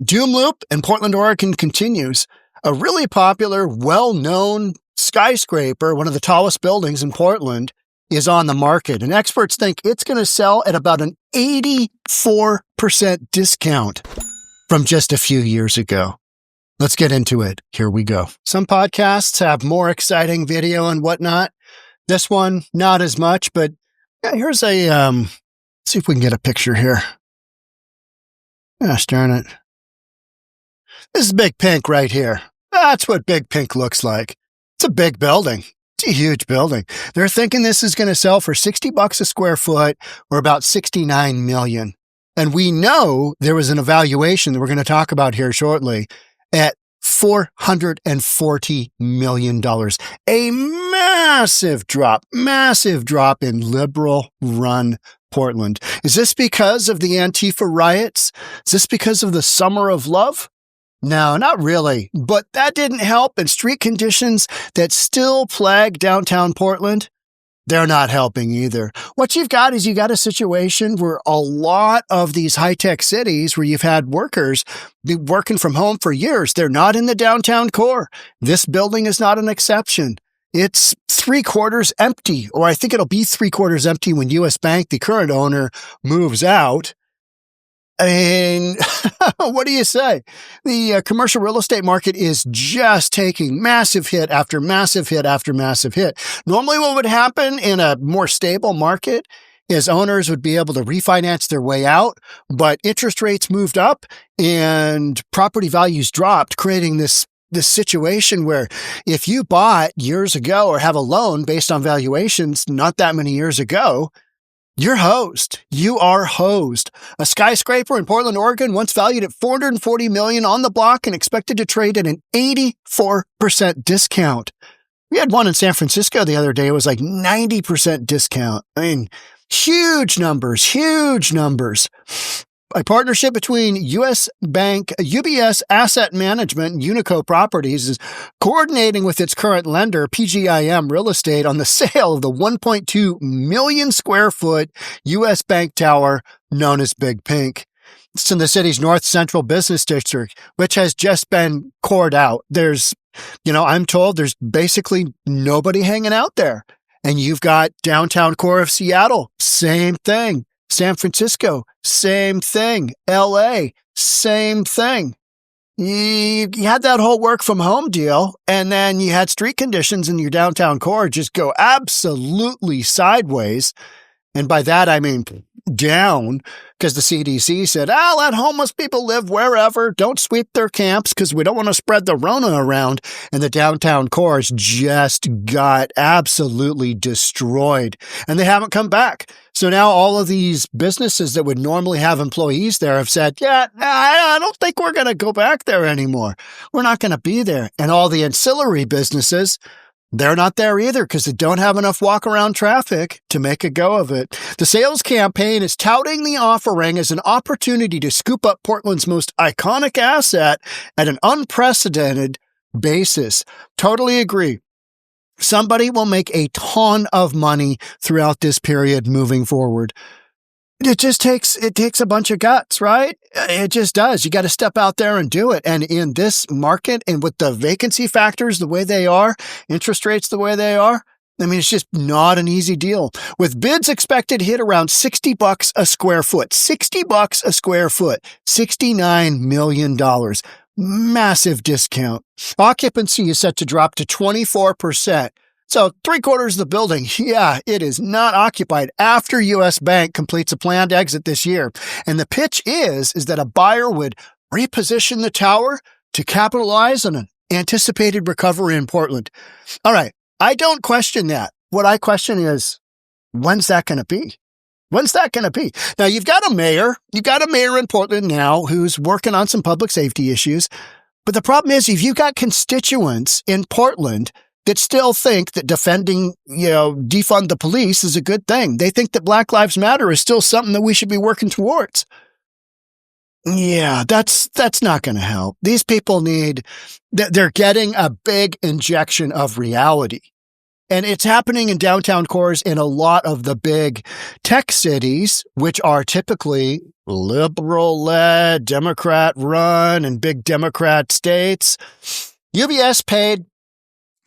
doom loop in Portland, Oregon continues. A really popular, well-known skyscraper, one of the tallest buildings in Portland, is on the market. And experts think it's going to sell at about an 84% discount from just a few years ago. Let's get into it. Here we go. Some podcasts have more exciting video and whatnot. This one, not as much, but yeah, here's a, let's see if we can get a picture here. Gosh darn it. This is Big Pink right here. That's what Big Pink looks like. It's a big building. It's a huge building. They're thinking this is going to sell for $60 a square foot or about $69 million. And we know there was an evaluation that we're going to talk about here shortly at $440 million. A massive drop in liberal-run Portland. Is this because of the Antifa riots? Is this because of the Summer of Love? No, not really. But that didn't help, and street conditions that still plague downtown Portland, they're not helping either. What you've got is a situation where a lot of these high-tech cities where you've had workers be working from home for years, they're not in the downtown core. This building is not an exception. It's 3/4 empty, or I think it'll be 3/4 empty when U.S. Bank, the current owner, moves out. I mean, what do you say? The commercial real estate market is just taking massive hit after massive hit after massive hit. Normally what would happen in a more stable market is owners would be able to refinance their way out, but interest rates moved up and property values dropped, creating this situation where if you bought years ago or have a loan based on valuations not that many years ago, you're hosed. You are hosed. A skyscraper in Portland, Oregon, once valued at $440 million on the block and expected to trade at an 84% discount. We had one in San Francisco the other day. It was like 90% discount. I mean, huge numbers. A partnership between U.S. Bank, UBS Asset Management, and Unico Properties is coordinating with its current lender, PGIM Real Estate, on the sale of the 1.2 million square foot U.S. Bank Tower known as Big Pink. It's in the city's north central business district, which has just been cored out. There's, I'm told there's basically nobody hanging out there. And you've got downtown core of Seattle, same thing. San Francisco, same thing. LA, same thing. You had that whole work from home deal, and then you had street conditions in your downtown core just go absolutely sideways. And by that, I mean down, because the CDC said, let homeless people live wherever. Don't sweep their camps because we don't want to spread the Rona around. And the downtown cores just got absolutely destroyed, and they haven't come back. So now all of these businesses that would normally have employees there have said, I don't think we're going to go back there anymore. We're not going to be there. And all the ancillary businesses, they're not there either because they don't have enough walk-around traffic to make a go of it. The sales campaign is touting the offering as an opportunity to scoop up Portland's most iconic asset at an unprecedented basis. Totally agree. Somebody will make a ton of money throughout this period moving forward. It takes a bunch of guts, right? It just does. You got to step out there and do it. And in this market and with the vacancy factors the way they are, interest rates the way they are, I mean, it's just not an easy deal. With bids expected to hit around $60 a square foot, $60 a square foot, $69 million. Massive discount. Occupancy is set to drop to 24%. So 3/4 of the building, it is not occupied after U.S. Bank completes a planned exit this year. And the pitch is that a buyer would reposition the tower to capitalize on an anticipated recovery in Portland. All right, I don't question that. What I question is, when's that going to be? When's that going to be? Now, you've got a mayor in Portland now who's working on some public safety issues. But the problem is, if you've got constituents in Portland that still think that defunding the police is a good thing. They think that Black Lives Matter is still something that we should be working towards. Yeah, that's not going to help. These people they're getting a big injection of reality. And it's happening in downtown cores in a lot of the big tech cities, which are typically liberal-led, Democrat-run, and big Democrat states, UBS paid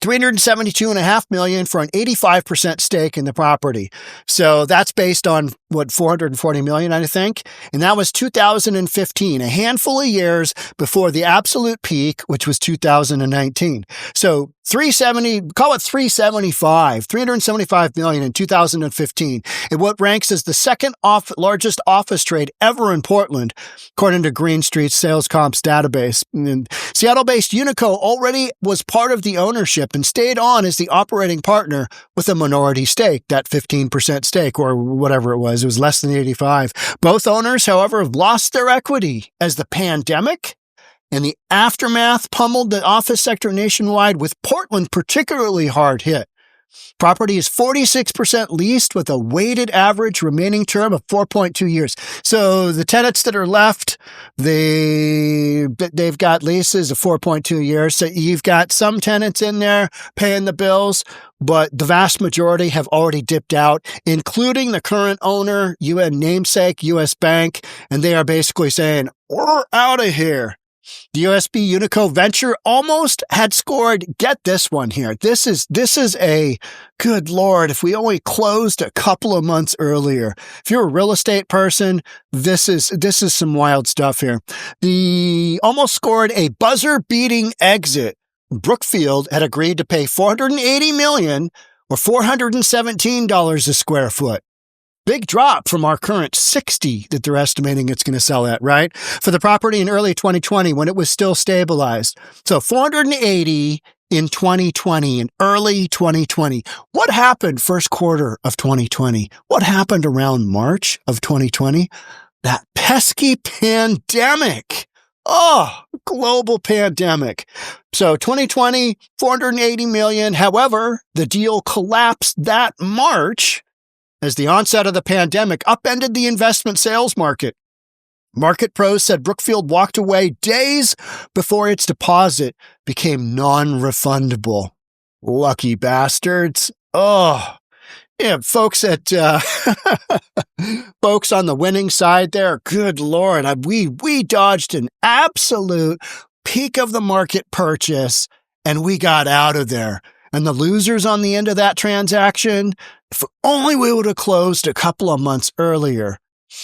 $372.5 million for an 85% stake in the property. So that's based on $440 million, I think. And that was 2015, a handful of years before the absolute peak, which was 2019. So call it $375 million in 2015. And what ranks as the second largest office trade ever in Portland, according to Green Street's sales comps database. And Seattle-based Unico already was part of the ownership and stayed on as the operating partner with a minority stake, that 15% stake or whatever it was. It was less than 85. Both owners, however, have lost their equity as the pandemic and the aftermath pummeled the office sector nationwide, with Portland particularly hard hit. Property is 46% leased with a weighted average remaining term of 4.2 years. So the tenants that are left, they've got leases of 4.2 years. So you've got some tenants in there paying the bills, but the vast majority have already dipped out, including the current owner, namesake, U.S. Bank. And they are basically saying, we're out of here. The USB Unico venture almost had scored. Get this one here. This is a good Lord. If we only closed a couple of months earlier, if you're a real estate person, this is some wild stuff here. The almost scored a buzzer beating exit. Brookfield had agreed to pay $480 million or $417 a square foot. Big drop from our current 60 that they're estimating it's going to sell at, right? For the property in early 2020 when it was still stabilized. So 480 in 2020, in early 2020. What happened first quarter of 2020? What happened around March of 2020? That pesky pandemic. Oh, global pandemic. So 2020, 480 million. However, the deal collapsed that March as the onset of the pandemic upended the investment sales market. Market pros said Brookfield walked away days before its deposit became non-refundable. Lucky bastards. Oh, yeah, folks on the winning side there, good Lord, we dodged an absolute peak of the market purchase and we got out of there. And the losers on the end of that transaction, if only we would have closed a couple of months earlier.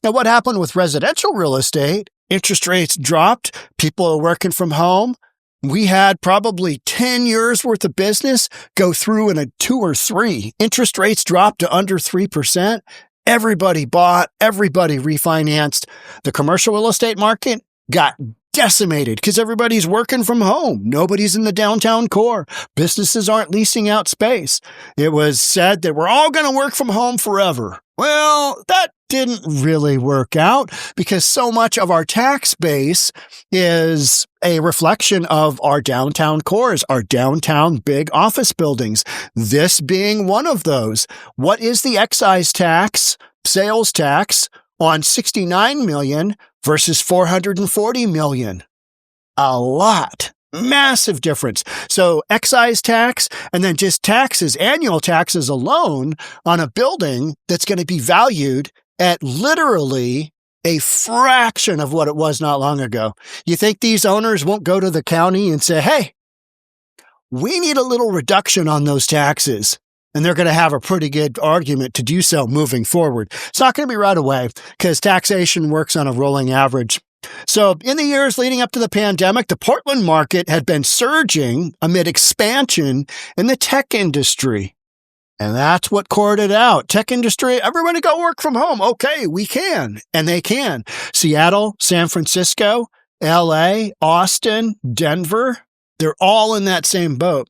Now, what happened with residential real estate? Interest rates dropped. People are working from home. We had probably 10 years worth of business go through in a 2 or 3. Interest rates dropped to under 3%. Everybody bought. Everybody refinanced. The commercial real estate market got decimated because everybody's working from home. Nobody's in the downtown core. Businesses aren't leasing out space. It was said that we're all going to work from home forever. Well, that didn't really work out because so much of our tax base is a reflection of our downtown cores, our downtown big office buildings. This being one of those. What is the excise tax, sales tax on 69 million versus 440 million? A lot. Massive difference. So excise tax and then just taxes, annual taxes alone on a building that's going to be valued at literally a fraction of what it was not long ago. You think these owners won't go to the county and say, hey, we need a little reduction on those taxes? And they're going to have a pretty good argument to do so moving forward. It's not going to be right away because taxation works on a rolling average. So in the years leading up to the pandemic, the Portland market had been surging amid expansion in the tech industry. And that's what cored out. Tech industry, everybody go work from home. Okay, we can. And they can. Seattle, San Francisco, LA, Austin, Denver, they're all in that same boat.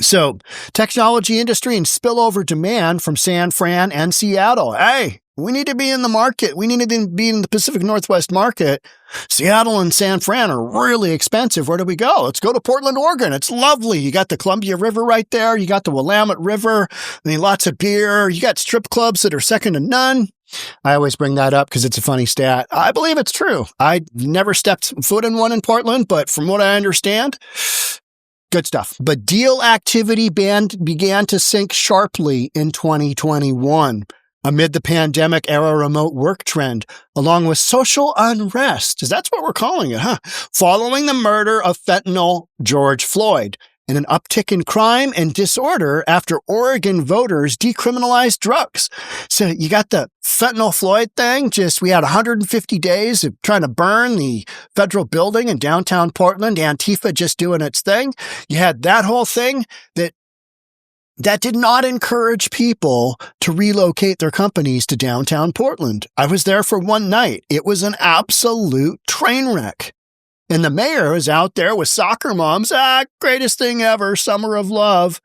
So technology industry and spillover demand from San Fran and Seattle. Hey, we need to be in the market. We need to be in the Pacific Northwest market. Seattle and San Fran are really expensive. Where do we go? Let's go to Portland, Oregon. It's lovely. You got the Columbia River right there. You got the Willamette River. I mean, lots of beer. You got strip clubs that are second to none. I always bring that up because it's a funny stat. I believe it's true. I never stepped foot in one in Portland, but from what I understand, good stuff. But deal activity began to sink sharply in 2021. amid the pandemic era remote work trend, along with social unrest, 'cause that's what we're calling it, huh? Following the murder of fentanyl George Floyd, and an uptick in crime and disorder after Oregon voters decriminalized drugs. So you got the fentanyl Floyd thing. We had 150 days of trying to burn the federal building in downtown Portland, Antifa just doing its thing. You had that whole thing that did not encourage people to relocate their companies to downtown Portland. I was there for one night. It was an absolute train wreck. And the mayor is out there with soccer moms. Greatest thing ever, summer of love.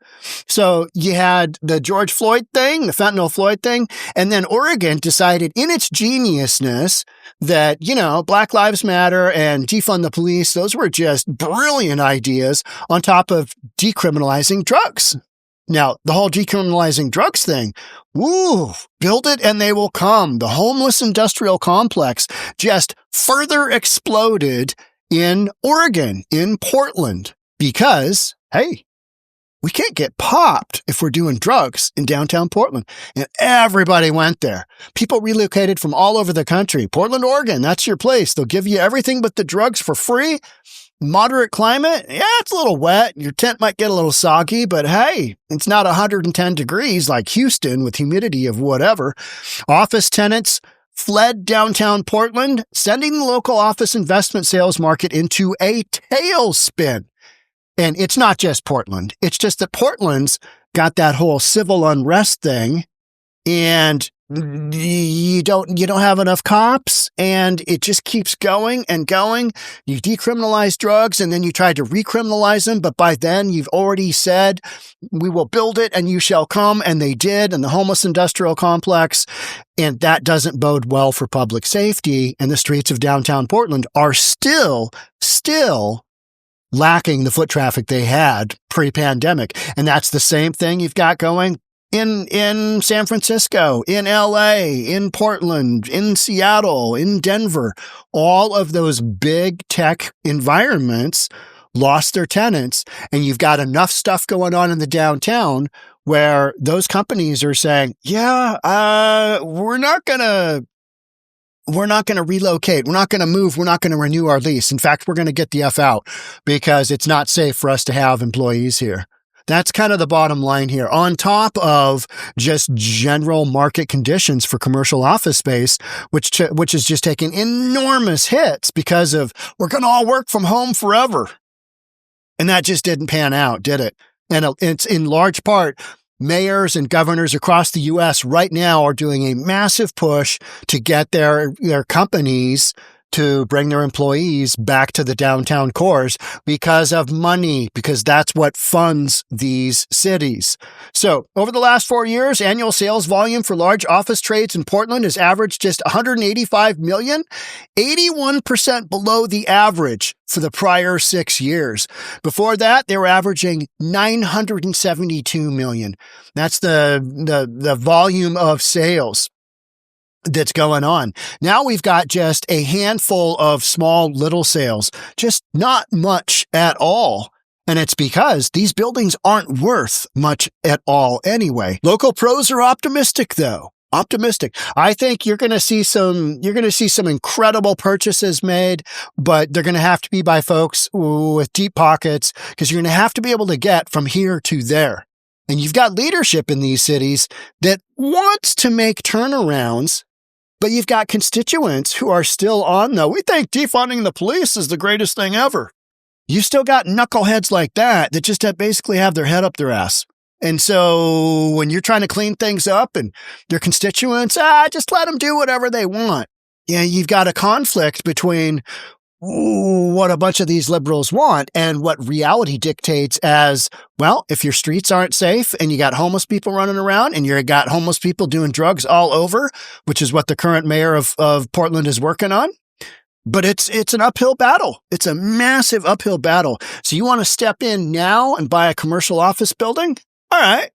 So you had the George Floyd thing, the fentanyl Floyd thing, and then Oregon decided in its geniusness that, Black Lives Matter and defund the police, those were just brilliant ideas on top of decriminalizing drugs. Now, the whole decriminalizing drugs thing, build it and they will come. The homeless industrial complex just further exploded in Oregon, in Portland, because, hey, we can't get popped if we're doing drugs in downtown Portland. And everybody went there. People relocated from all over the country. Portland, Oregon, that's your place. They'll give you everything but the drugs for free. Moderate climate. Yeah, it's a little wet. Your tent might get a little soggy, but hey, it's not 110 degrees like Houston with humidity of whatever. Office tenants fled downtown Portland, sending the local office investment sales market into a tailspin. And it's not just Portland. It's just that Portland's got that whole civil unrest thing, and you don't have enough cops, and it just keeps going and going. You decriminalize drugs, and then you try to recriminalize them, but by then you've already said, we will build it and you shall come, and they did, and the homeless industrial complex, and that doesn't bode well for public safety, and the streets of downtown Portland are still lacking the foot traffic they had pre-pandemic. And that's the same thing you've got going in San Francisco, in LA, in Portland, in Seattle, in Denver. All of those big tech environments lost their tenants, and you've got enough stuff going on in the downtown where those companies are saying, we're not going to relocate. We're not going to move. We're not going to renew our lease. In fact, we're going to get the F out because it's not safe for us to have employees here. That's kind of the bottom line here. On top of just general market conditions for commercial office space, which is just taking enormous hits because of we're going to all work from home forever. And that just didn't pan out, did it? And it's in large part, mayors and governors across the U.S. right now are doing a massive push to get their companies to bring their employees back to the downtown cores because of money, because that's what funds these cities. So over the last 4 years, annual sales volume for large office trades in Portland has averaged just 185 million, 81% below the average for the prior 6 years. Before that, they were averaging 972 million. That's the volume of sales that's going on. Now we've got just a handful of small little sales, just not much at all. And it's because these buildings aren't worth much at all anyway. Local pros are optimistic though. Optimistic. I think you're going to see some incredible purchases made, but they're going to have to be by folks with deep pockets because you're going to have to be able to get from here to there. And you've got leadership in these cities that wants to make turnarounds, but you've got constituents who are still on we think defunding the police is the greatest thing ever. You've still got knuckleheads like that just basically have their head up their ass. And so when you're trying to clean things up and your constituents, just let them do whatever they want. Yeah, you've got a conflict between what a bunch of these liberals want and what reality dictates as, well, if your streets aren't safe and you got homeless people running around and you got homeless people doing drugs all over, which is what the current mayor of Portland is working on. But it's an uphill battle. It's a massive uphill battle. So you want to step in now and buy a commercial office building? All right.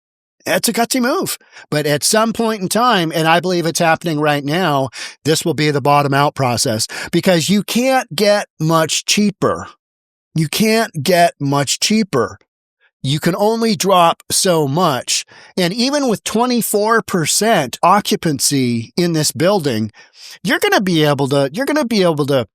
That's a gutsy move. But at some point in time, and I believe it's happening right now, this will be the bottom out process because you can't get much cheaper. You can't get much cheaper. you can only drop so much. And even with 24% occupancy in this building, you're going to be able to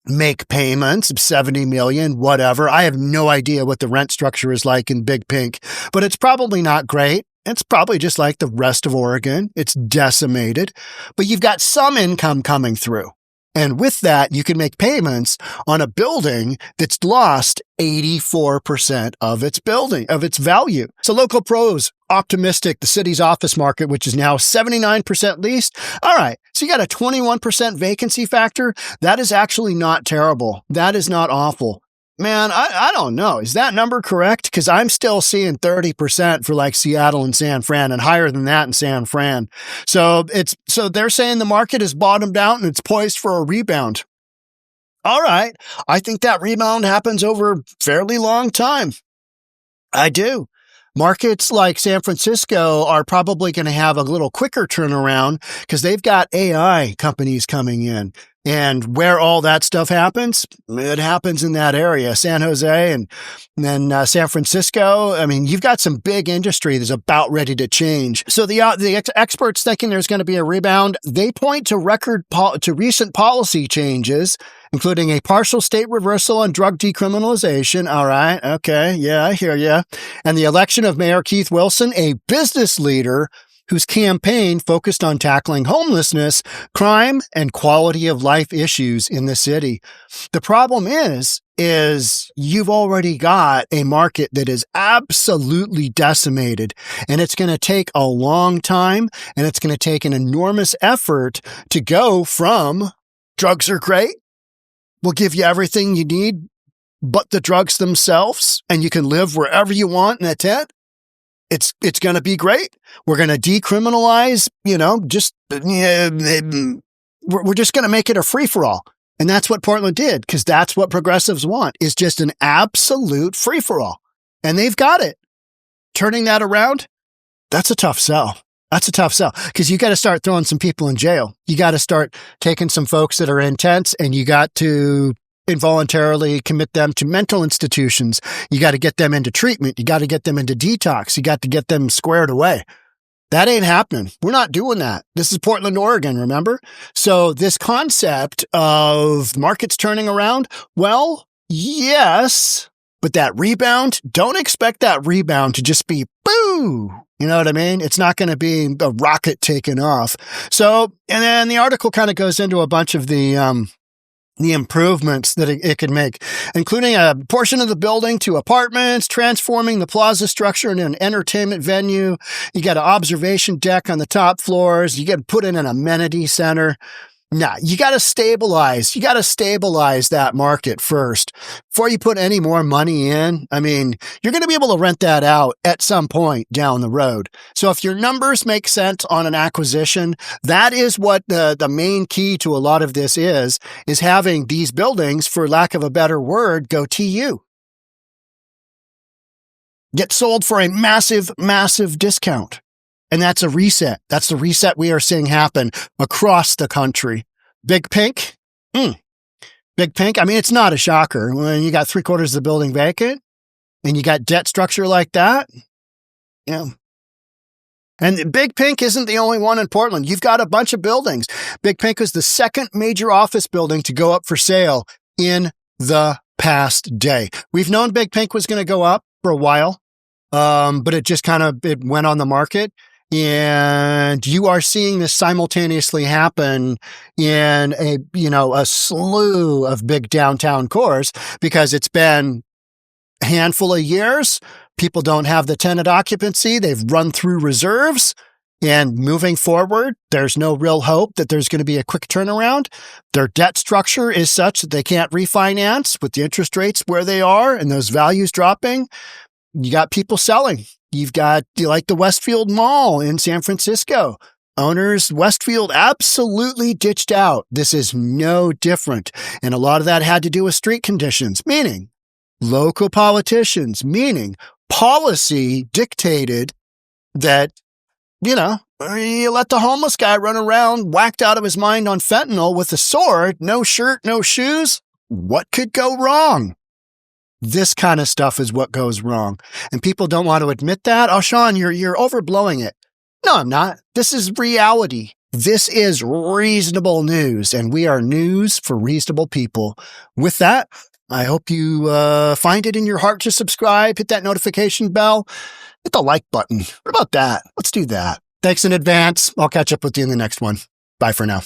make payments of 70 million, whatever. I have no idea what the rent structure is like in Big Pink, but it's probably not great. It's probably just like the rest of Oregon. It's decimated, but you've got some income coming through. And with that, you can make payments on a building that's lost 84% of its value. So local pros, optimistic, the city's office market, which is now 79% leased. All right. So you got a 21% vacancy factor. That is actually not terrible. That is not awful. Man, I don't know. Is that number correct? Because I'm still seeing 30% for like Seattle and San Fran, and higher than that in San Fran. So they're saying the market has bottomed out and it's poised for a rebound. All right. I think that rebound happens over a fairly long time. I do. Markets like San Francisco are probably going to have a little quicker turnaround because they've got AI companies coming in. And where all that stuff happens, it happens in that area, San Jose and then San Francisco. I mean, you've got some big industry that's about ready to change. So the experts thinking there's going to be a rebound, they point to recent policy changes, including a partial state reversal on drug decriminalization. All right. Okay. Yeah, I hear you. And the election of Mayor Keith Wilson, a business leader whose campaign focused on tackling homelessness, crime, and quality of life issues in the city. The problem is you've already got a market that is absolutely decimated, and it's going to take a long time, and it's going to take an enormous effort to go from drugs are great, we'll give you everything you need but the drugs themselves, and you can live wherever you want in a tent. It's going to be great. We're going to decriminalize, we're just going to make it a free-for-all. And that's what Portland did, because that's what progressives want, is just an absolute free-for-all. And they've got it. Turning that around, that's a tough sell. That's a tough sell, because you got to start throwing some people in jail. You got to start taking some folks that are intense, and you got to involuntarily commit them to mental institutions. You got to get them into treatment. You got to get them into detox. You got to get them squared away. That ain't happening. We're not doing that. This is Portland, Oregon, remember? So this concept of markets turning around, well, yes, but that rebound, don't expect that rebound to just be boo. You know what I mean? It's not going to be a rocket taking off. So, and then the article kind of goes into a bunch of the improvements that it could make, including a portion of the building to apartments, transforming the plaza structure into an entertainment venue. You got an observation deck on the top floors. You get to put in an amenity center. Nah, you got to stabilize. You got to stabilize that market first before you put any more money in. I mean, you're going to be able to rent that out at some point down the road. So if your numbers make sense on an acquisition, that is what the main key to a lot of this is having these buildings, for lack of a better word, go TU. Get sold for a massive, massive discount. And that's a reset. That's the reset we are seeing happen across the country. Big Pink? Big Pink? I mean, it's not a shocker when you got 3/4 of the building vacant and you got debt structure like that. Yeah. And Big Pink isn't the only one in Portland. You've got a bunch of buildings. Big Pink was the second major office building to go up for sale in the past day. We've known Big Pink was going to go up for a while, but it just it went on the market. And you are seeing this simultaneously happen in a slew of big downtown cores, because it's been a handful of years. People don't have the tenant occupancy. They've run through reserves, and moving forward, there's no real hope that there's going to be a quick turnaround. Their debt structure is such that they can't refinance with the interest rates where they are and those values dropping. You got people selling. You've got like the Westfield Mall in San Francisco. Owners, Westfield absolutely ditched out. This is no different. And a lot of that had to do with street conditions, meaning local politicians, meaning policy dictated that, you let the homeless guy run around whacked out of his mind on fentanyl with a sword, no shirt, no shoes. What could go wrong? This kind of stuff is what goes wrong. And people don't want to admit that. Oh, Sean, you're overblowing it. No, I'm not. This is reality. This is reasonable news, and we are news for reasonable people. With that, I hope you find it in your heart to subscribe, hit that notification bell, hit the like button. What about that? Let's do that. Thanks in advance. I'll catch up with you in the next one. Bye for now.